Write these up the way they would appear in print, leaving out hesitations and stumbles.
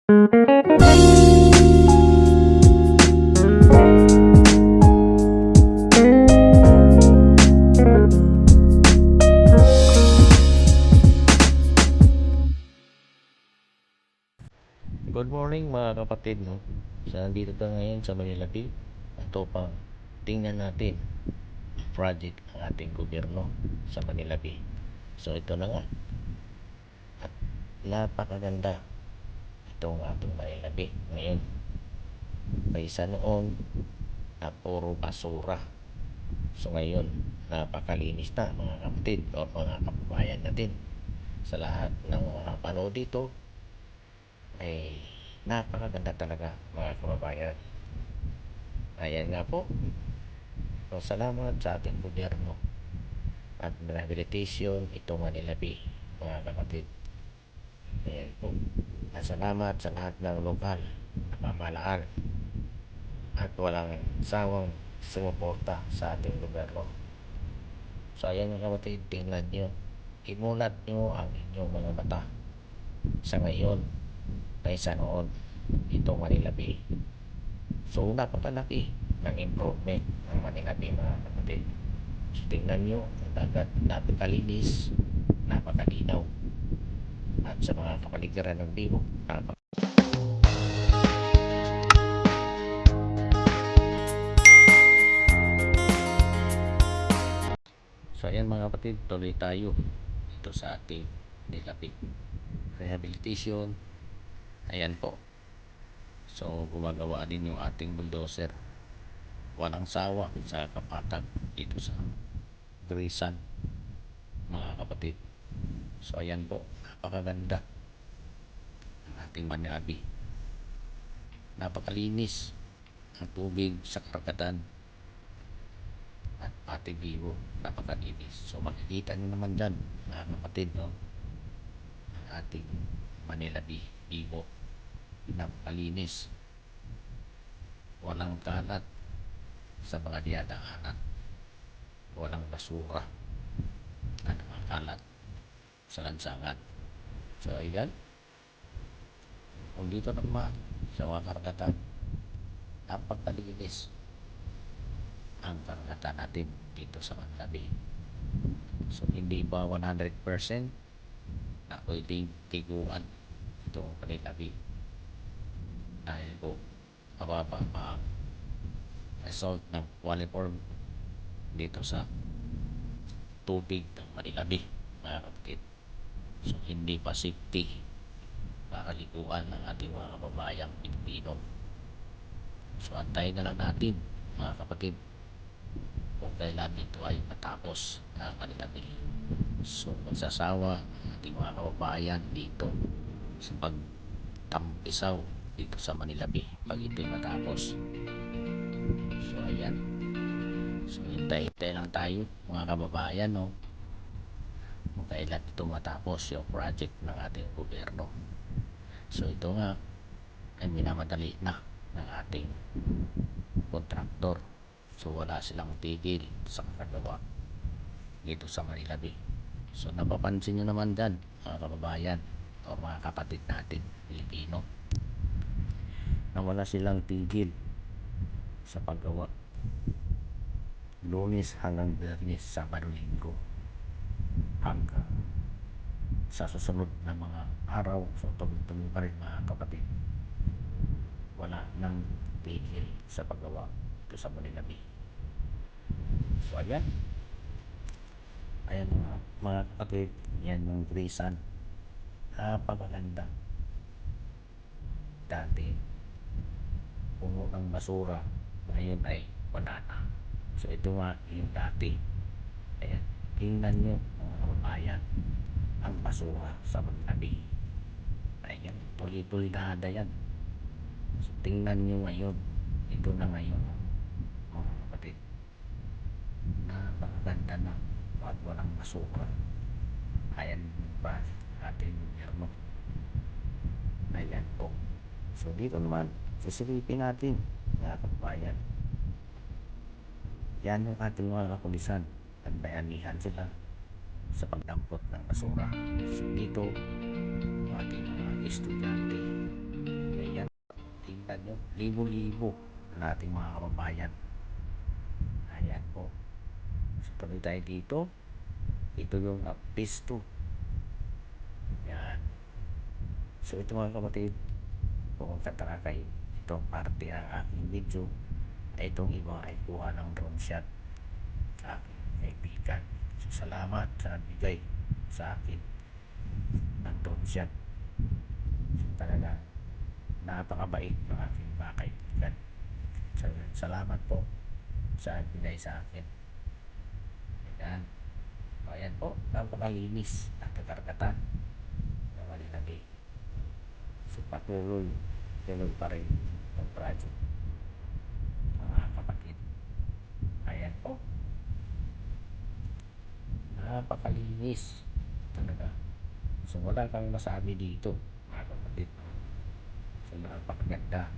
Good morning mga kapatid, no? Nandito tayo ngayon sa Manila Bay. Ito pa, tingnan natin project ng ating gobyerno sa Manila Bay. So ito na nga. At napakaganda itong ating Manila Bay ngayon. Kaysa noon na puro basura. So ngayon, napakalinis na mga kapatid o mga kababayan natin. Sa lahat ng mga panood dito, ay napakaganda talaga mga kababayan. Ayan nga po. So, salamat sa ating gobyerno at rehabilitation ito Manila Bay mga kapatid. Ayan po. At salamat sa lahat ng lokal na pamahalaan at walang sawang sumuporta sa ating gobyerno. So ayan mga kapatid, tingnan nyo, imulat nyo ang inyong mga mata sa ngayon kaysa noon itong Manila Bay. So napakalaki ng improvement ng Manila Bay mga kapatid. So tingnan nyo, ang dagat napakalinis, napakalinaw, at sa mga kapaligiran ng Bibo So ayan mga kapatid, tuloy tayo ito sa ating Manila Bay rehabilitation. Ayan po. So gumagawa din yung ating bulldozer, walang sawa sa kapatag dito sa Grisan mga kapatid. So ayan po, napakaganda ng ating Manila Bay. Napakalinis ang tubig sa karagatan at pati Bibo, napakalinis. So makikita nyo naman dyan mga kapatid, no? Ang ating Manila Bay, Bibo, napakalinis, walang kalat sa mga diadaanan, walang basura at mga kalat sa lansangan. So ayan, kung dito naman sa mga karagatan, napakalinis ang karagatan natin dito sa Manila Bay. So hindi pa 100% na pwedeng tiguan itong Manila Bay dahil po mababa pa ang result ng coliform dito sa tubig ng Manila Bay mga kapatid. So hindi pa safety kakaliguan ng ating mga kababayang Pilipino. So antayin na lang natin mga kapatid kung kailan ito ay matapos ang Manila Bay. So magsasawa ang ating mga kababayan dito sa pagtampisaw dito sa Manila Bay pag ito'y matapos. So ayan, so hintay-hintay lang tayo mga kababayan, no? Kung kailan ito matapos yung project ng ating gobyerno. So ito nga ay minamadali na ng ating kontraktor. So wala silang tigil sa kakagawa dito sa Manila Bay. So napapansin nyo naman dyan mga kababayan o mga kapatid natin Pilipino na wala silang tigil sa paggawa. Lunes hanggang Biyernes, Sabado, Linggo, hanggang sa susunod na mga araw. So tuloy-tuloy pa rin mga kapatid, wala nang tigil sa paggawa ito sa Manila Bay. So ayan, ayan mga kapatid, yan yung Grisan, napakaganda. Dati puno ng basura, ngayon ay wala na. So ito nga yung dati. Ayan, tingnan nyo mga kababayan ang basura sa Manila Bay. Ayan, tuloy-tuloy na yan. So tingnan nyo ngayon, ito na ngayon mga kapatid, napakaganda na at walang basura. Ayan ba ating gobyerno? Ayan po. So dito naman, susilipin natin mga kababayan. Yan yung ating mga kapulisan. Nagbayanihan sila sa pagdampot ng basura. So dito, yung ating mga estudyante makikita nyo, libo-libo na ating mga kababayan. Ayan po. So, tuloy tayo dito. Ito yung phase 2. Yan. So, ito mga kapatid, kung tataka kayo, itong parte ng aking video, ay itong iba ay kuha ng drone shot sa aking kaibigan. So, salamat sa bigay sa akin ng drone shot. So, talaga, napakabait ng aking mga kaibigan. So, salamat po sa binay sa akin. Ayan. Ayan po, napakalinis ang kakarkatan ng Malinabik. So, tuloy pa rin ang project, mga kapatid. Ayan po, napakalinis talaga. So, wala kang masabi dito, mga kapatid. So, napakaganda.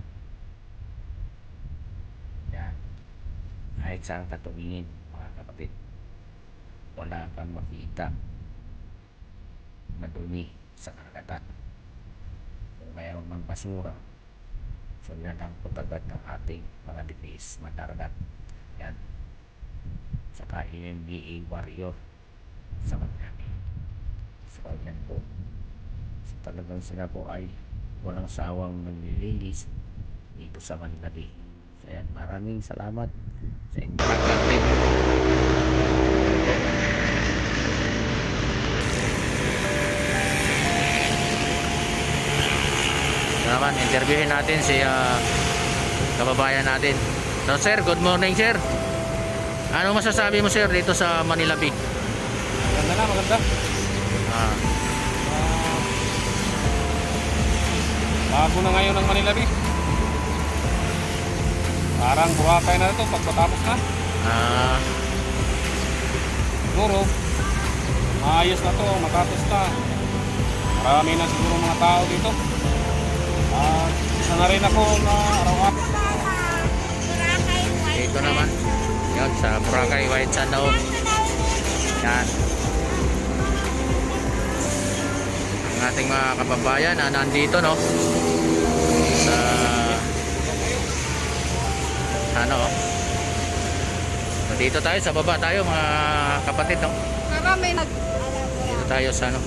Yan. Kahit saan ka tumingin, mga kapatid, wala kang makita madumi sa karagatan. Kung mayroon mang basura, so yan ang putagat ng ating mga defense mandarat. Yan. Saka MMDA warrior sa Manami. So yan po. So talagang sila po ay walang sawang naglilinis dito sa Manami. So yan, maraming salamat sa interactive. Naman, interviewin natin si kababayan natin. So sir, good morning sir. Ano masasabi mo sir dito sa Manila Bay? Maganda na, maganda. Ah, Bago na ngayon ang Manila Bay. Parang Boracay na ito pag matapos na. ah, Siguro, maayos na to, matapos na. Marami na siguro mga tao dito. Isa na rin ako na araw-araw. dito naman. Yan, sa Boracay White Sand daw. Yan. Ang ating mga kababayan na nandito no. Sa ano oh. So, dito tayo sa baba tayo mga kapatid no. Marami nag... Dito tayo sa ano.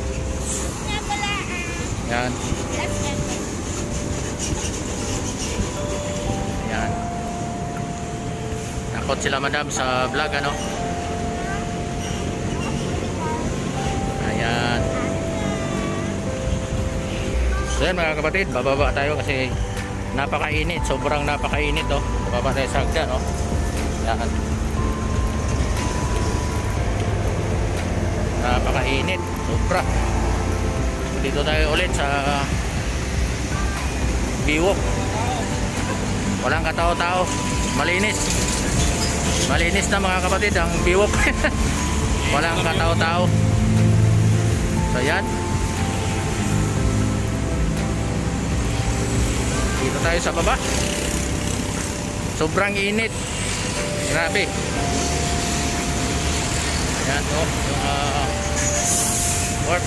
Yan. Yan. Takot sila madam sa vlog ano. Ayan. So yan mga kapatid, bababa tayo kasi napakainit, sobrang napakainit oh. Bababa tayo sa hagdan oh. Yan. Napakainit, sobra. Dito tayo ulit sa Biwok. Walang katao-tao, malinis. Malinis na mga kapatid ang Biwok. Walang katao-tao. So yan. Dito tayo sa baba. Sobrang init. Grabe. Ayan oh, yung work.